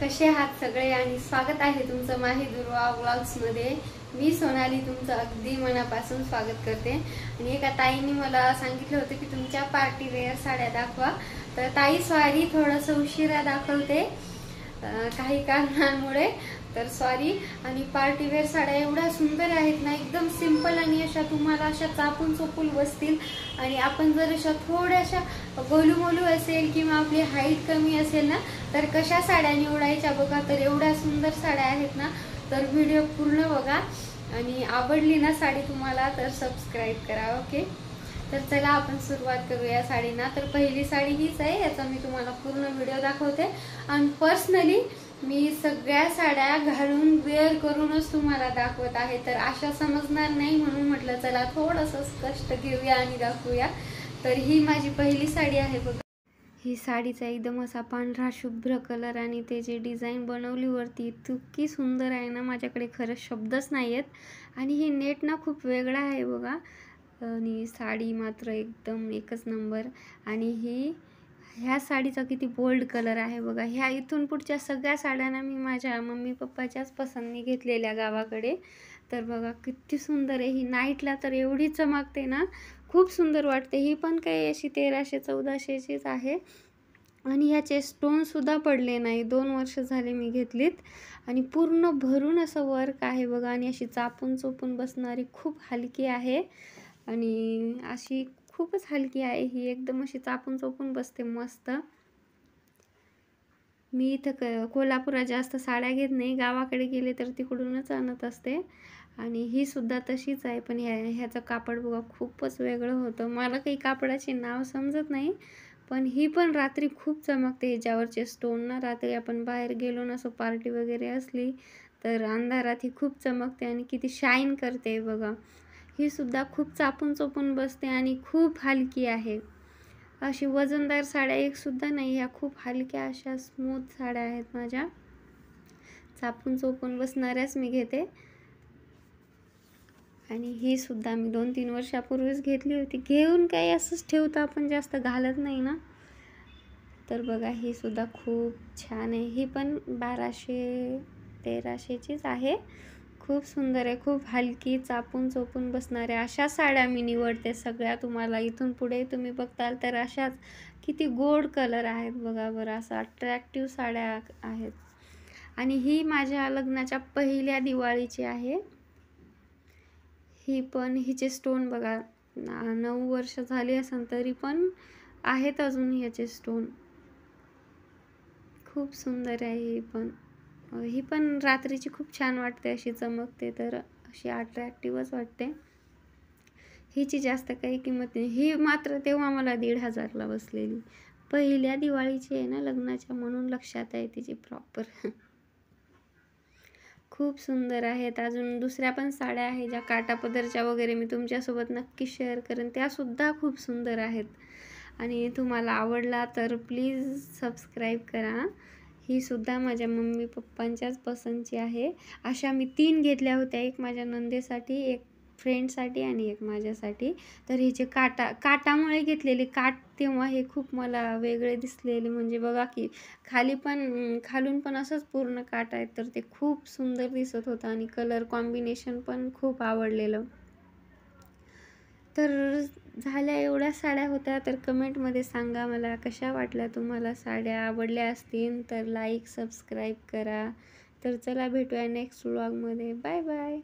कसे आहात सगळे आणि स्वागत आहे तुमचं माही दुर्वा व्लॉग्स मध्ये। मी सोनाली तुमचं अगदी मनापासून स्वागत करते। आणि एका ताईंनी मला सांगितलं होतं की तुमच्या पार्टी वेअर साड्या दाखवा, तर ताई सॉरी थोडंसं उशिरा दाखवते काही कारणांमुळे, तर सॉरी। आणि पार्टी वेअर साड्या एवढ्या सुंदर आहेत ना, एकदम सिंपल आणि अशा तुम्हाला अशा चापून चोपून बसतील। आणि आपण जर अशा थोड्याशा गोलूमोलू असेल किंवा आपली हाईट कमी असेल ना, तर कशा साड्या निवडायच्या बघा। तर एवढ्या सुंदर साड्या आहेत ना, तर व्हिडिओ पूर्ण बघा आणि आवडली ना साडी तुम्हाला तर सबस्क्राइब करा, ओके। तर चला आपण सुरुवात करूया साडीना। तर पहिली साडी हीच आहे, याचा मी तुम्हाला पूर्ण व्हिडिओ दाखवते। आणि पर्सनली मी सगळ्या साड्या घालून वेअर करूनच तुम्हाला दाखवत आहे, तर अशा समजणार नाही म्हणून म्हटलं चला थोडंसं कष्ट घेऊया आणि दाखवूया। तर ही माझी पहिली साडी आहे बघा। ही साडीचा एकदम असा पांढरा शुभ्र कलर आणि ते जे डिझाईन बनवली वरती इतकी सुंदर आहे ना, माझ्याकडे खरंच शब्दच नाही आहेत। आणि ही नेट ना खूप वेगळा आहे बघा, आणि साडी मात्र एकदम एकच नंबर। आणि ह्या साडीचा किती बोल्ड कलर आहे बघा। ह्या इथून पुढच्या सगळ्या साड्यांना मी माझ्या मम्मी पप्पाच्याच पसंतीने घेतलेल्या गावाकडे। तर बघा किती सुंदर आहे ही, नाईटला तर एवढी चमकते ना, खूप सुंदर वाटते। ही पण काही अशी 1300-1400चीच आहे आणि ह्याचे स्टोन सुद्धा पडले नाही। 2 वर्ष झाले मी घेतलीत आणि पूर्ण भरून असं वर्क आहे बघा। आणि अशी चापून चोपून बसणारी, खूप हलकी आहे आणि अशी खूपच हलकी आहे ही, एकदम अशी चापून चोपून बसते मस्त। मी इथं कोल्हापुरात जास्त साड्या घेत नाही, गावाकडे गेले तर तिकडूनच आणत असते। आणि ही सुद्धा तशीच आहे, पण ह्याचं कापड बघा खूपच वेगळं होतं। मला काही कापडाचे नाव समजत नाही, पण ही पण रात्री खूप चमकते। ह्याच्यावरचे स्टोन ना, रात्री आपण बाहेर गेलो ना, असं पार्टी वगैरे असली तर अंधारात ही खूप चमकते आणि किती शाईन करते बघा। ही सुद्धा खूप चापून चोपून बसते आणि खूप हलकी आहे। अशी वजनदार साड्या एक सुद्धा नाही, ह्या खूप हलक्या अशा स्मूथ साड्या आहेत माझ्या, चापून चोपून बसणाऱ्याच मी घेते। आणि ही सुद्धा मी 2-3 वर्षापूर्वीच घेतली होती, घेऊन काही असंच ठेवतो आपण, जास्त घालत नाही ना। तर बघा ही सुद्धा खूप छान आहे, ही पण 1200-1300चीच आहे। खूप सुंदर आहे, खूप हलकी चापून चोपून बसणाऱ्या अशा साड्या मी निवडते सगळ्या। तुम्हाला इथून पुढे तुम्ही बघताल तर अशाच किती गोड कलर आहेत बघा बरं, असं अट्रॅक्टिव्ह साड्या आहेत। आणि ही माझ्या लग्नाच्या पहिल्या दिवाळीची आहे। ही पण हिचे स्टोन बघा 9 वर्ष झाली असेल तरी पण आहेत अजून ह्याचे स्टोन, खूप सुंदर आहे ही पण। ही पण रात्रीची खूप छान वाटते, अशी चमकते तर अशी अट्रॅक्टिव्हच वाटते। हिची जास्त काही किंमत नाही, ही मात्र तेव्हा मला 1500ला बसलेली, पहिल्या दिवाळीची आहे ना लग्नाच्या, म्हणून लक्षात आहे तिची प्रॉपर। खूप सुंदर आहेत। अजून दुसऱ्या पण साड्या आहेत ज्या काटापदरच्या वगैरे मी तुमच्यासोबत नक्की शेअर करेन, त्यासुद्धा खूप सुंदर आहेत। आणि तुम्हाला आवडला तर प्लीज सबस्क्राईब करा। ही सुद्धा माझ्या मम्मी पप्पांच्याच पसंतची आहे। अशा मी 3 घेतल्या होत्या, एक माझ्या नंदेसाठी, एक फ्रेंडसाठी आणि एक माझ्यासाठी। तर हिचे काटामुळे घेतलेले, काट तेव्हा हे खूप मला वेगळे दिसलेले, म्हणजे बघा की खालून पण असंच पूर्ण काट आहेत, तर ते खूप सुंदर दिसत होतं आणि कलर कॉम्बिनेशन पण खूप आवडलेलं। तर झाल्या एवढ्या साड्या होत्या, तर कमेंटमध्ये सांगा मला कशा वाटल्या तुम्हाला साड्या। आवडल्या असतील तर लाईक सबस्क्राईब करा। तर चला भेटूया नेक्स्ट व्लॉगमध्ये, बाय बाय।